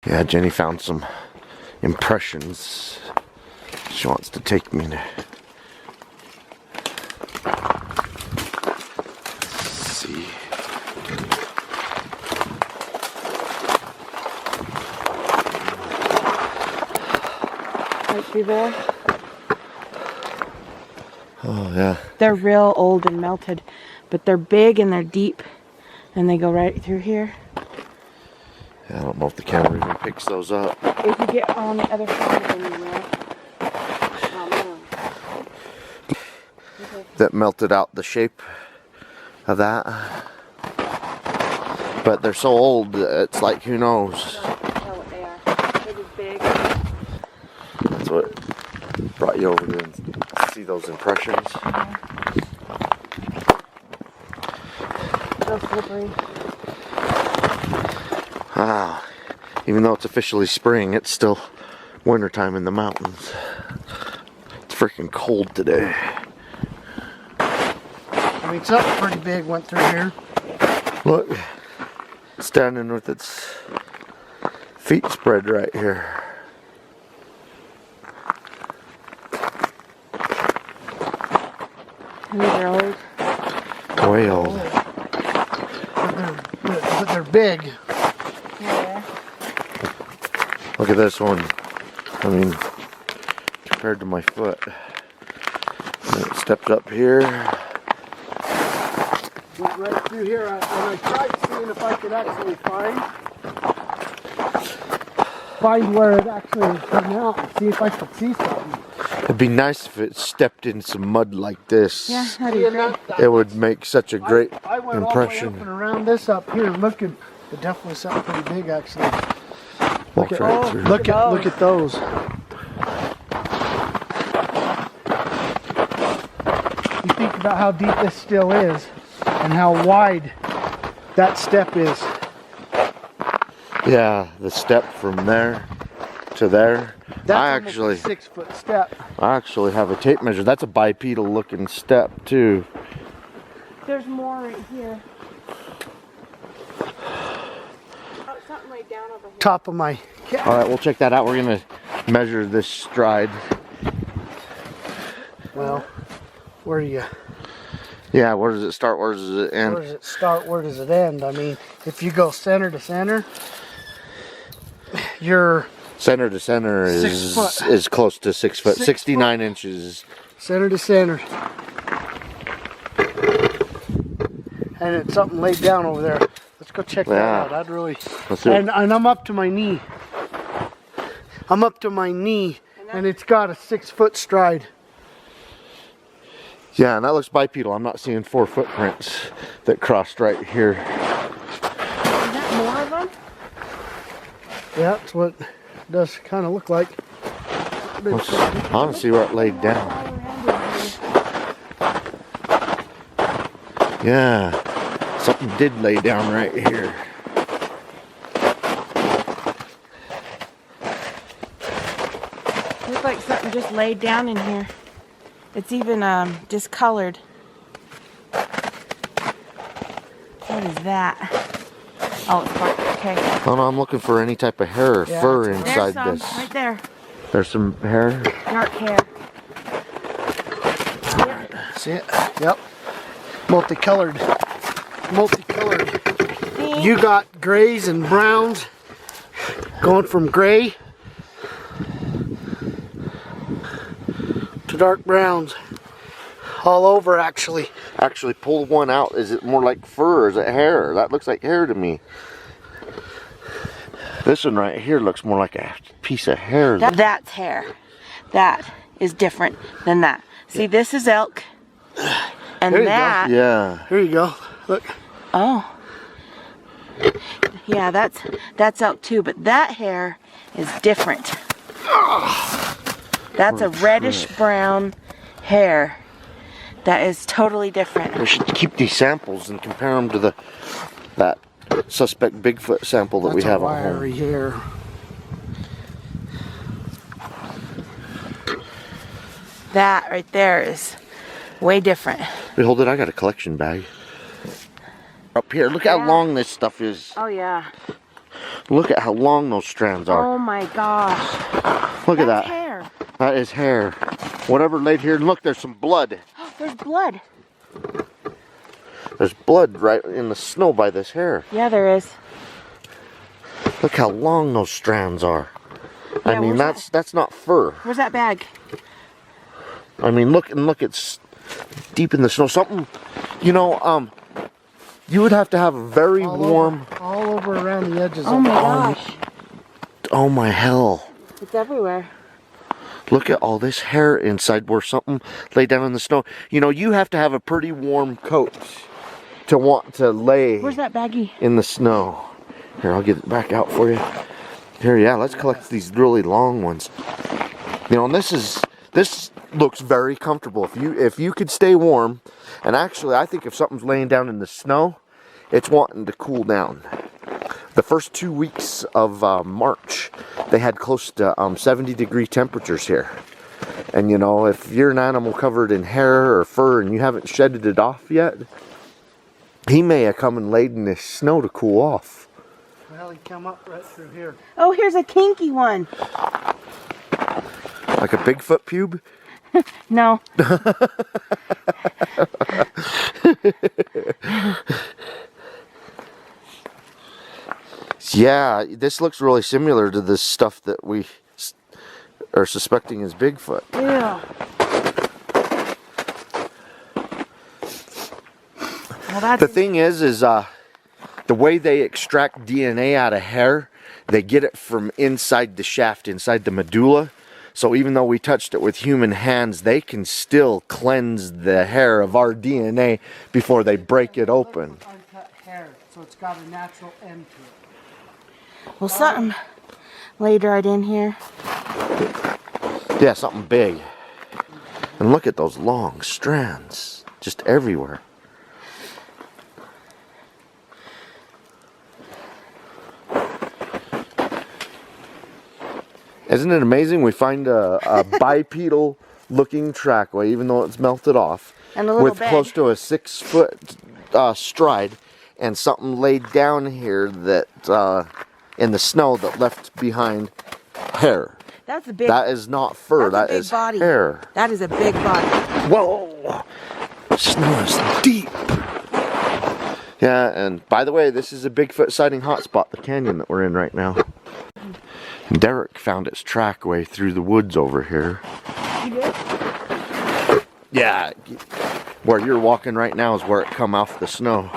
Yeah, Jenny found some impressions. She wants to take me there. Let's see. Right through there. Oh, yeah. They're real old and melted, but they're big and they're deep, and they go right through here. Yeah, I don't know if the camera even picks those up. If you get on the other side, then you will. Oh, no. That melted out the shape of that. But they're so old, it's like, who knows? I don't tell what they are. They're just big. That's what brought you over there and see those impressions. So slippery. Ah, even though it's officially spring, it's still wintertime in the mountains. It's freaking cold today. I mean, something pretty big went through here. Look, standing with its feet spread right here. These are old. Way old. But they're big. Yeah. Look at this one. I mean, compared to my foot. And it stepped up here. Went right through here, and I tried seeing if I could actually find where it actually came out and see if I could see something. It'd be nice if it stepped in some mud like this. Yeah, that'd be great. It would make such a great I went impression. all the way up and around this up here looking, but definitely something pretty big actually. Walked Look right at, through. look at those. You think about how deep this still is and how wide that step is. Yeah, the step from there to there. That's almost a 6-foot step. I actually have a tape measure. That's a bipedal looking step too. There's more right here. Oh, something laid down over here. Top of my All right, we'll check that out. We're gonna measure this stride. well, where do you? Yeah, where does it start? Where does it end? Where does it start? Where does it end? I mean, if you go center to center, you're Center to center 6 foot. is close to 6 foot, 6 69 inches. center to center. And it's something laid down over there. Let's go check that Yeah. out. I'd really. Let's do it. And I'm up to my knee. I'm up to my knee, and it's got a 6-foot stride. Yeah, and that looks bipedal. I'm not seeing 4 footprints that crossed right here. Is that more of them? Yeah, that's what it does kind of look like. I want to see where it laid down. Yeah, something did lay down right here. Looks like something just laid down in here. It's even discolored. What is that? Oh, it's black. Okay. Oh no, I'm looking for any type of hair or Yeah, fur There's inside some this. right there. There's some hair. Dark hair. See it? Yep. Multicolored. Multicolored. See? You got grays and browns. Going from gray to dark browns. All over actually. Actually, pull one out. Is it more like fur or is it hair? That looks like hair to me. This one right here looks more like a piece of hair. That's hair. That is different than that. See, this is elk. And There you go. that. Yeah. Here you go. Look. Oh. Yeah, that's elk too, but that hair is different. That's a reddish brown hair. That is totally different. We should keep these samples and compare them to that suspect Bigfoot sample that we have at home. wiry hair. That right there is way different. Wait, hold it. I got a collection bag. Up here. Look how Yeah. long this stuff is. Oh yeah. Look at how long those strands are. Oh my gosh. Look at That's that. hair. That is hair. Whatever laid here. Look, there's some blood. There's blood. There's blood right in the snow by this hair. Yeah, there is. Look how long those strands are. I Yeah, mean, where's that's not fur. Where's that bag? I mean, look, it's deep in the snow. Something, you know, you would have to have a very warm. All over around the edges. Oh my gosh. Oh my hell. It's everywhere. Look at all this hair inside where something lay down in the snow. You know, you have to have a pretty warm coat to want to lay Where's that baggie? in the snow. Here, I'll get it back out for you. Here, yeah, let's collect these really long ones. You know, and this looks very comfortable. If you could stay warm, and actually I think if something's laying down in the snow, it's wanting to cool down. The first 2 weeks of March, they had close to 70-degree temperatures here. And you know, if you're an animal covered in hair or fur and you haven't shedded it off yet, he may have come and laid in this snow to cool off. Well, he come up right through here. Oh, here's a kinky one. Like a Bigfoot pube? No. Yeah, this looks really similar to the stuff that we are suspecting is Bigfoot. Yeah. Well, that's The thing is the way they extract DNA out of hair, they get it from inside the shaft, inside the medulla. So even though we touched it with human hands, they can still cleanse the hair of our DNA before they break it open. Uncut hair, so it's got a natural end to it. well, something laid right in here. Yeah, something big. And look at those long strands, just everywhere. Isn't it amazing? We find a bipedal looking trackway, even though it's melted off, And a little with bed. close to a 6-foot stride, and something laid down here that in the snow that left behind hair. That's a big. That is not fur. That's a That big is body. hair. That is a big body. Whoa! Snow is deep. Yeah, and by the way, this is a Bigfoot sighting hotspot, the canyon that we're in right now. And Derek found its trackway through the woods over here. You did? Yeah, where you're walking right now is where it come off the snow.